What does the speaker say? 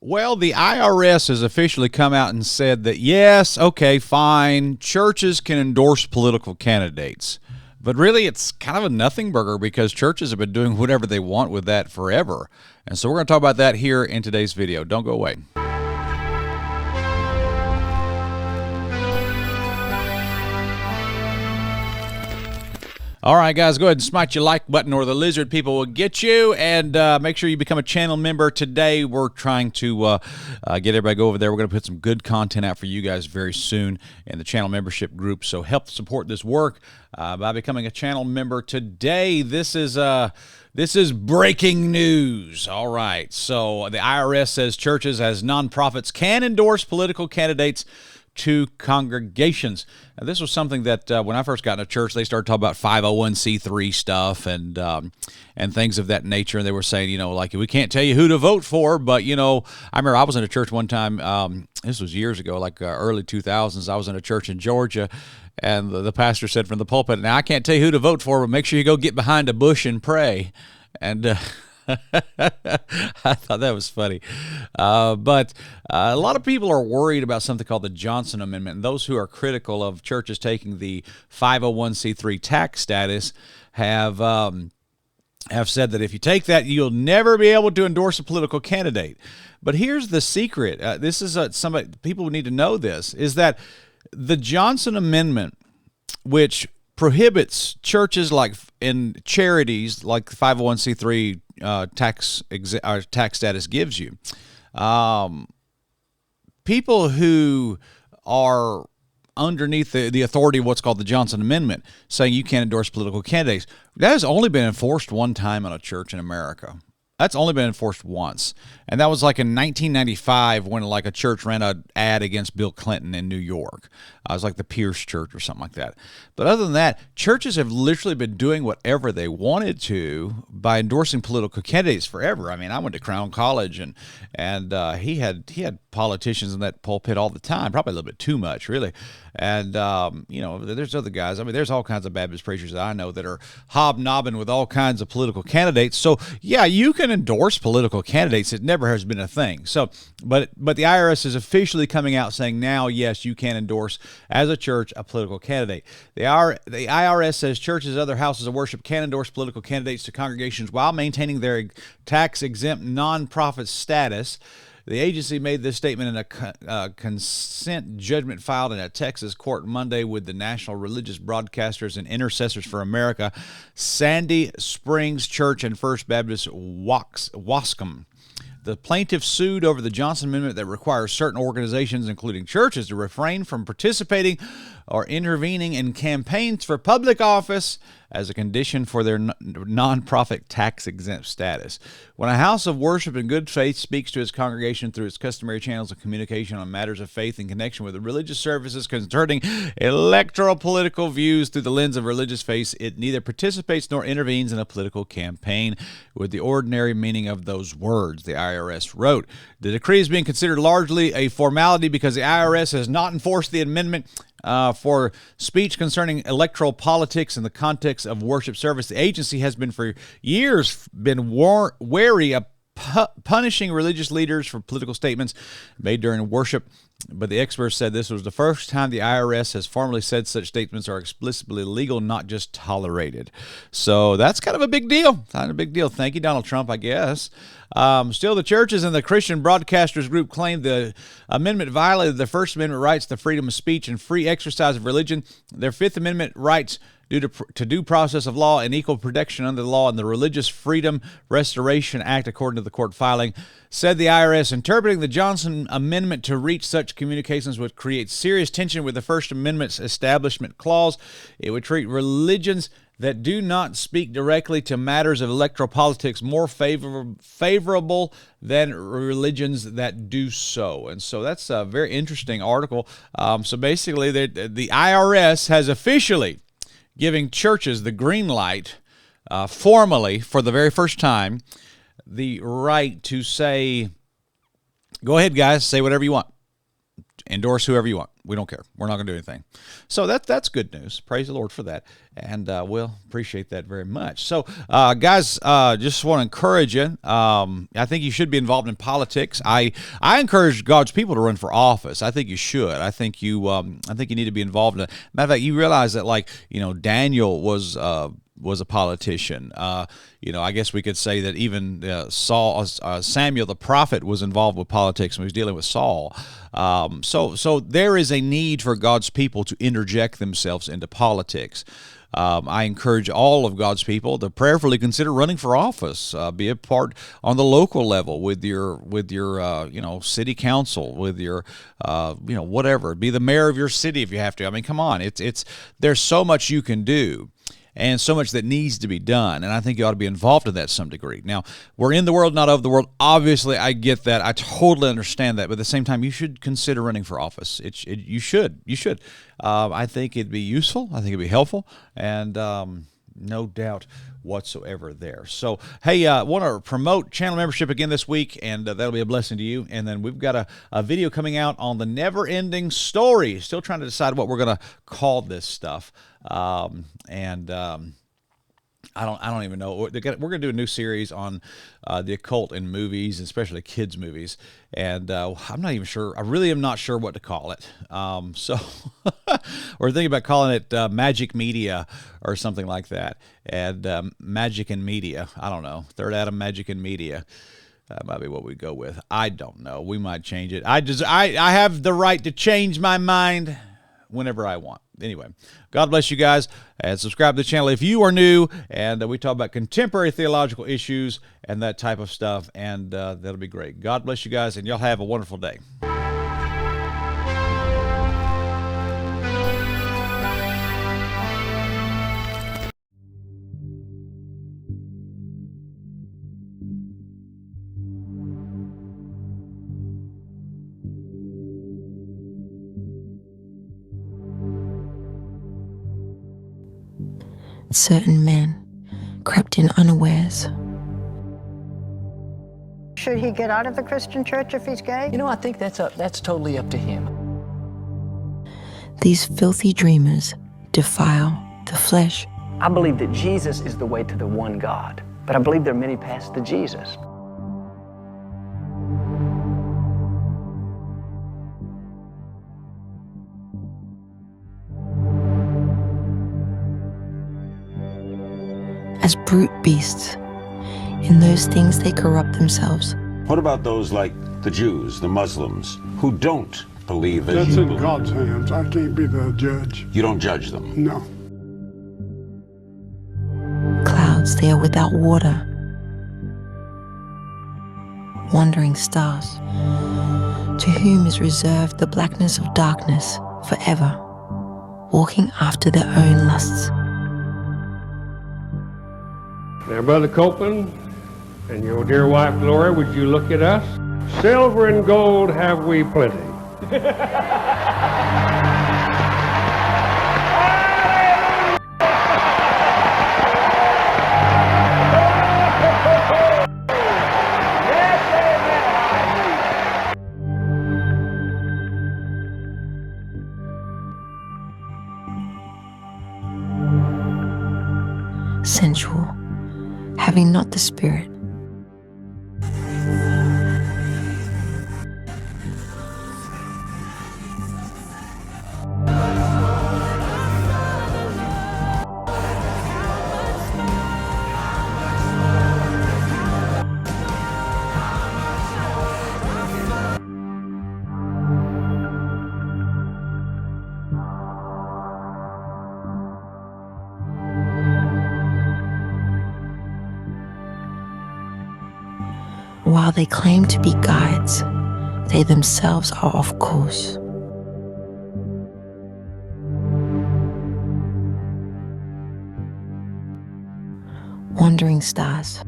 Well, the IRS has officially come out and said that, yes, okay, fine, churches can endorse political candidates. But really, it's kind of a nothing burger because churches have been doing whatever they want with that forever. And so we're going to talk about that here in today's video. Don't go away. All right, guys, go ahead and smite your like button or the lizard people will get you. And make sure you become a channel member today. We're trying to get everybody to go over there. We're going to put some good content out for you guys very soon in the channel membership group. So help support this work by becoming a channel member today. This is breaking news. All right, so the IRS says churches as nonprofits can endorse political candidates to congregations. Now, this was something that when I first got into church, they started talking about 501c3 stuff and things of that nature. And they were saying, like, we can't tell you who to vote for, but, I remember I was in a church one time, this was years ago, like early 2000s. I was in a church in Georgia, and the pastor said from the pulpit, now, I can't tell you who to vote for, but make sure you go get behind a bush and pray. And I thought that was funny. But a lot of people are worried about something called the Johnson Amendment. And those who are critical of churches taking the 501c3 tax status have said that if you take that, you'll never be able to endorse a political candidate. But here's the secret. This is somebody people need to know this, is that the Johnson Amendment, which prohibits churches like in charities like the 501c3 tax status gives you, people who are underneath the authority of what's called the Johnson Amendment, saying you can't endorse political candidates. That has only been enforced one time in a church in America. That's only been enforced once. And that was like in 1995 when like a church ran an ad against Bill Clinton in New York. It was like the Pierce Church or something like that. But other than that, churches have literally been doing whatever they wanted to by endorsing political candidates forever. I mean, I went to Crown College and he had politicians in that pulpit all the time, probably a little bit too much, really. And, there's other guys. I mean, there's all kinds of Baptist preachers that I know that are hobnobbing with all kinds of political candidates. So, yeah, you can endorse political candidates. It never has been a thing. So, but the IRS is officially coming out saying now, yes, you can endorse as a church a political candidate. The IRS says churches and other houses of worship can endorse political candidates to congregations while maintaining their tax-exempt nonprofit status. The agency made this statement in a consent judgment filed in a Texas court Monday with the National Religious Broadcasters and Intercessors for America, Sandy Springs Church and First Baptist Wascom. The plaintiff sued over the Johnson Amendment that requires certain organizations, including churches, to refrain from participating or intervening in campaigns for public office as a condition for their nonprofit tax-exempt status. When a house of worship in good faith speaks to its congregation through its customary channels of communication on matters of faith in connection with the religious services concerning electoral political views through the lens of religious faith, it neither participates nor intervenes in a political campaign with the ordinary meaning of those words, the IRS wrote. The decree is being considered largely a formality because the IRS has not enforced the amendment for speech concerning electoral politics in the context of worship service. The agency has been for years wary of punishing religious leaders for political statements made during worship, but the experts said this was the first time the IRS has formally said such statements are explicitly legal, not just tolerated. So that's kind of a big deal. Kind of a big deal. Thank you, Donald Trump, I guess. Still, the churches and the Christian Broadcasters Group claimed the amendment violated the First Amendment rights to freedom of speech and free exercise of religion. Their Fifth Amendment rights due to due process of law and equal protection under the law and the Religious Freedom Restoration Act, according to the court filing, said the IRS interpreting the Johnson Amendment to reach such communications would create serious tension with the First Amendment's Establishment Clause. It would treat religions that do not speak directly to matters of electoral politics more favorable than religions that do so. And so that's a very interesting article. So basically, the IRS has officially giving churches the green light, formally, for the very first time, the right to say, go ahead, guys, say whatever you want. Endorse whoever you want. We don't care. We're not going to do anything. So that's good news. Praise the Lord for that. And we'll appreciate that very much. So, guys, just want to encourage you. I think you should be involved in politics. I encourage God's people to run for office. I think you should. I think you need to be involved in it. Matter of fact, you realize that, like, Daniel was a politician. I guess we could say that even Samuel the prophet was involved with politics when he was dealing with Saul. So there is a need for God's people to interject themselves into politics. I encourage all of God's people to prayerfully consider running for office. Be a part on the local level with your city council, with your whatever. Be the mayor of your city if you have to. I mean, come on, there's so much you can do, and so much that needs to be done, and I think you ought to be involved in that to some degree. Now, we're in the world, not of the world. Obviously, I get that. I totally understand that, but at the same time, you should consider running for office. You should. I think it'd be useful. I think it'd be helpful, and no doubt whatsoever there. So, hey, I want to promote channel membership again this week, and that'll be a blessing to you. And then we've got a video coming out on the never-ending story. Still trying to decide what we're going to call this stuff. I don't even know. We're going to do a new series on the occult in movies, especially kids' movies. And I'm not even sure. I really am not sure what to call it. So we're thinking about calling it Magic Media or something like that. And Magic and Media. I don't know. Third Adam Magic and Media. That might be what we go with. I don't know. We might change it. I have the right to change my mind whenever I want. Anyway, God bless you guys, and subscribe to the channel if you are new, and we talk about contemporary theological issues and that type of stuff, and that'll be great. God bless you guys, and y'all have a wonderful day. Certain men crept in unawares. Should he get out of the Christian church if he's gay? I think that's totally up to him. These filthy dreamers defile the flesh. I believe that Jesus is the way to the one God, but I believe there are many paths to Jesus. As brute beasts, in those things they corrupt themselves. What about those like the Jews, the Muslims, who don't believe as That's you in believe? God's hands. I can't be the judge. You don't judge them? No. Clouds, they are without water. Wandering stars, to whom is reserved the blackness of darkness forever, walking after their own lusts. Now, Brother Copeland and your dear wife Gloria, would you look at us? Silver and gold have we plenty. Sensual, having not the Spirit. While they claim to be guides, they themselves are off course. Wandering stars.